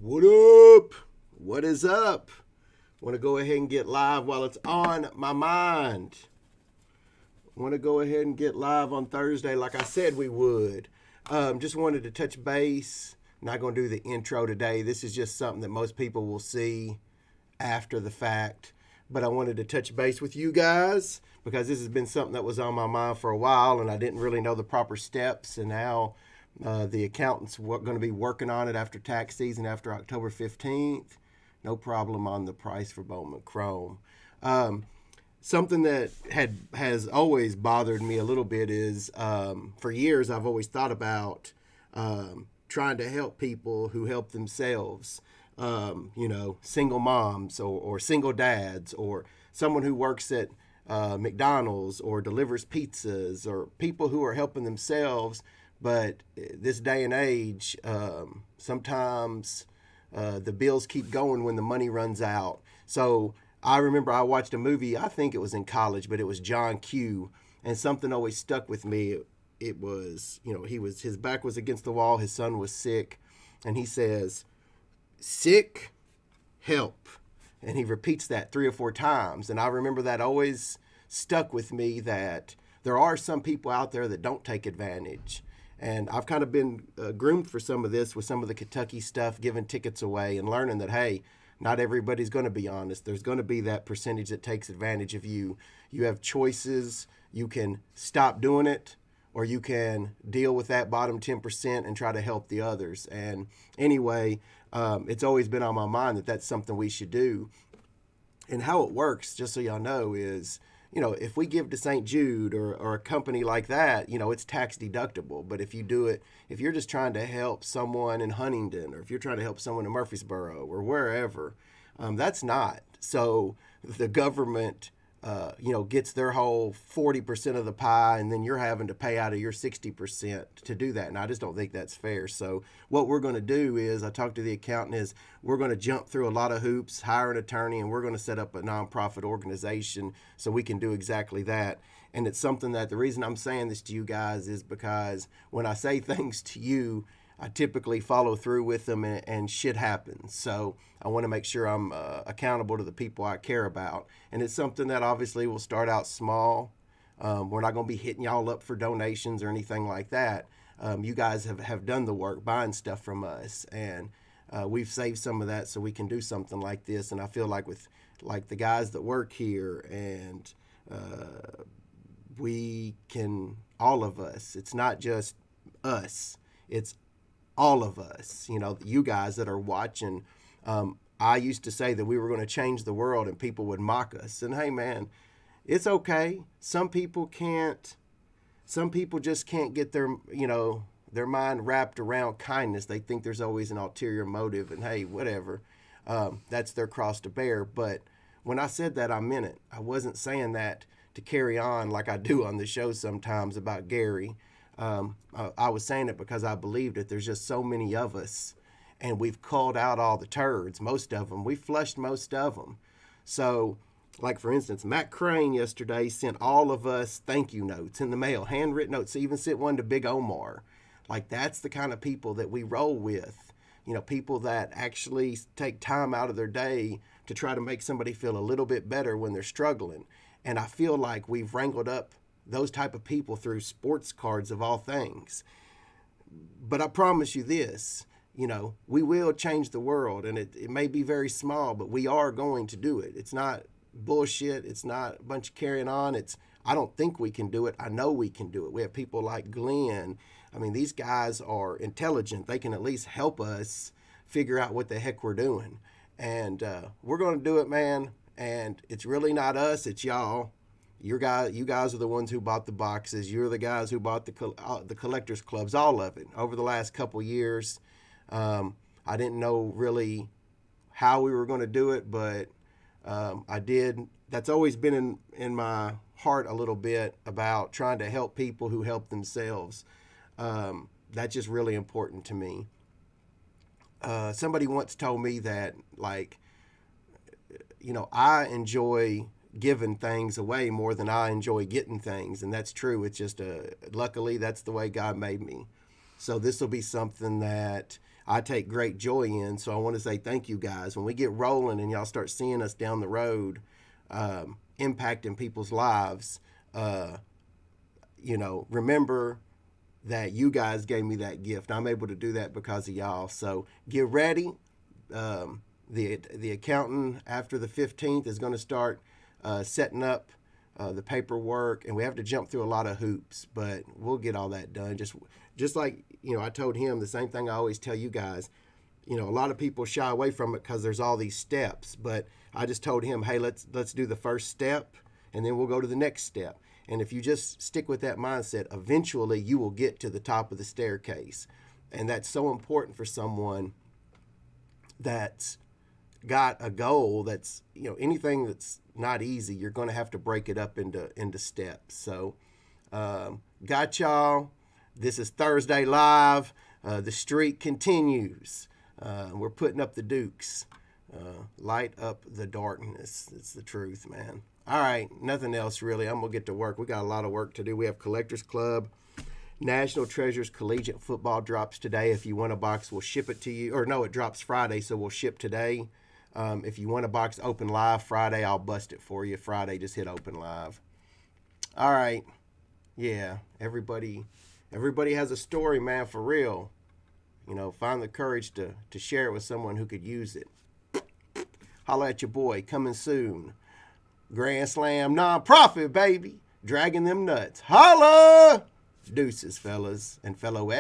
What up? What is up? Want to go ahead and get live while it's on my mind. Want to go ahead and get live on Thursday like I said we would. Just wanted to touch base. Not going to do the intro today. This is just something that most people will see after the fact. But I wanted to touch base with you guys because this has been something that was on my mind for a while and I didn't really know the proper steps. And now the accountants are going to be working on it after tax season, after October 15th. No problem on the price for Bowman Chrome. Something that has always bothered me a little bit is for years I've always thought about trying to help people who help themselves. Single moms or single dads or someone who works at McDonald's or delivers pizzas or people who are helping themselves. But this day and age, sometimes the bills keep going when the money runs out. So I remember I watched a movie, I think it was in college, but it was John Q. And something always stuck with me. It was, his back was against the wall. His son was sick. And he says, sick, help. And he repeats that 3 or 4 times. And I remember that always stuck with me, that there are some people out there that don't take advantage. And I've kind of been groomed for some of this with some of the Kentucky stuff, giving tickets away and learning that, hey, not everybody's going to be honest. There's going to be that percentage that takes advantage of you. You have choices. You can stop doing it, or you can deal with that bottom 10% and try to help the others. And anyway, it's always been on my mind that that's something we should do. And how it works, just so y'all know, is, if we give to St. Jude or a company like that, it's tax deductible. But if you do it, if you're just trying to help someone in Huntington, or if you're trying to help someone in Murfreesboro or wherever, that's not. So the government gets their whole 40% of the pie, and then you're having to pay out of your 60% to do that. And I just don't think that's fair. So what we're going to do is, I talked to the accountant, is we're going to jump through a lot of hoops, hire an attorney, and we're going to set up a nonprofit organization so we can do exactly that. And it's something that the reason I'm saying this to you guys is because when I say things to you, I typically follow through with them, and shit happens. So I want to make sure I'm accountable to the people I care about. And it's something that obviously will start out small. We're not going to be hitting y'all up for donations or anything like that. You guys have done the work buying stuff from us, and we've saved some of that so we can do something like this. And I feel like with the guys that work here, and we can, all of us, it's not just us, it's all of us, you guys that are watching. I used to say that we were going to change the world and people would mock us. And hey, man, it's okay. Some people just can't get their mind wrapped around kindness. They think there's always an ulterior motive, and hey, whatever. That's their cross to bear. But when I said that, I meant it. I wasn't saying that to carry on like I do on the show sometimes about Gary. I was saying it because I believed it. There's just so many of us, and we've called out all the turds, most of them. We flushed most of them. So, like for instance, Matt Crane yesterday sent all of us thank you notes in the mail, handwritten notes. He even sent one to Big Omar. Like, that's the kind of people that we roll with. People that actually take time out of their day to try to make somebody feel a little bit better when they're struggling. And I feel like we've wrangled up those type of people through sports cards of all things. But I promise you this, we will change the world, and it may be very small, but we are going to do it. It's not bullshit. It's not a bunch of carrying on. I don't think we can do it. I know we can do it. We have people like Glenn. I mean, these guys are intelligent. They can at least help us figure out what the heck we're doing. And we're going to do it, man. And it's really not us. It's y'all. You guys are the ones who bought the boxes. You're the guys who bought the collectors clubs, all of it. Over the last couple years, I didn't know really how we were going to do it, but I did. That's always been in my heart a little bit, about trying to help people who help themselves. That's just really important to me. Somebody once told me that, I enjoy giving things away more than I enjoy getting things. And that's true. It's just luckily that's the way God made me. So this will be something that I take great joy in. So I want to say thank you guys. When we get rolling and y'all start seeing us down the road, impacting people's lives, remember that you guys gave me that gift. I'm able to do that because of y'all. So get ready. The accountant after the 15th is going to start setting up the paperwork, and we have to jump through a lot of hoops, but we'll get all that done. Just like, I told him the same thing I always tell you guys. A lot of people shy away from it because there's all these steps, but I just told him, hey, let's do the first step, and then we'll go to the next step. And if you just stick with that mindset, eventually you will get to the top of the staircase. And that's so important for someone that's got a goal that's, anything that's not easy, you're going to have to break it up into steps. So, got y'all. This is Thursday Live. The streak continues. We're putting up the dukes. Light up the darkness. It's the truth, man. All right, nothing else really. I'm going to get to work. We got a lot of work to do. We have Collectors Club. National Treasures Collegiate Football drops today. If you want a box, we'll ship it to you. Or no, it drops Friday, so we'll ship today. If you want a box open live Friday, I'll bust it for you. Friday, just hit open live. All right. Yeah, everybody has a story, man, for real. Find the courage to share it with someone who could use it. Holla at your boy. Coming soon. Grand Slam nonprofit, baby. Dragging them nuts. Holla! Deuces, fellas and fellowettes.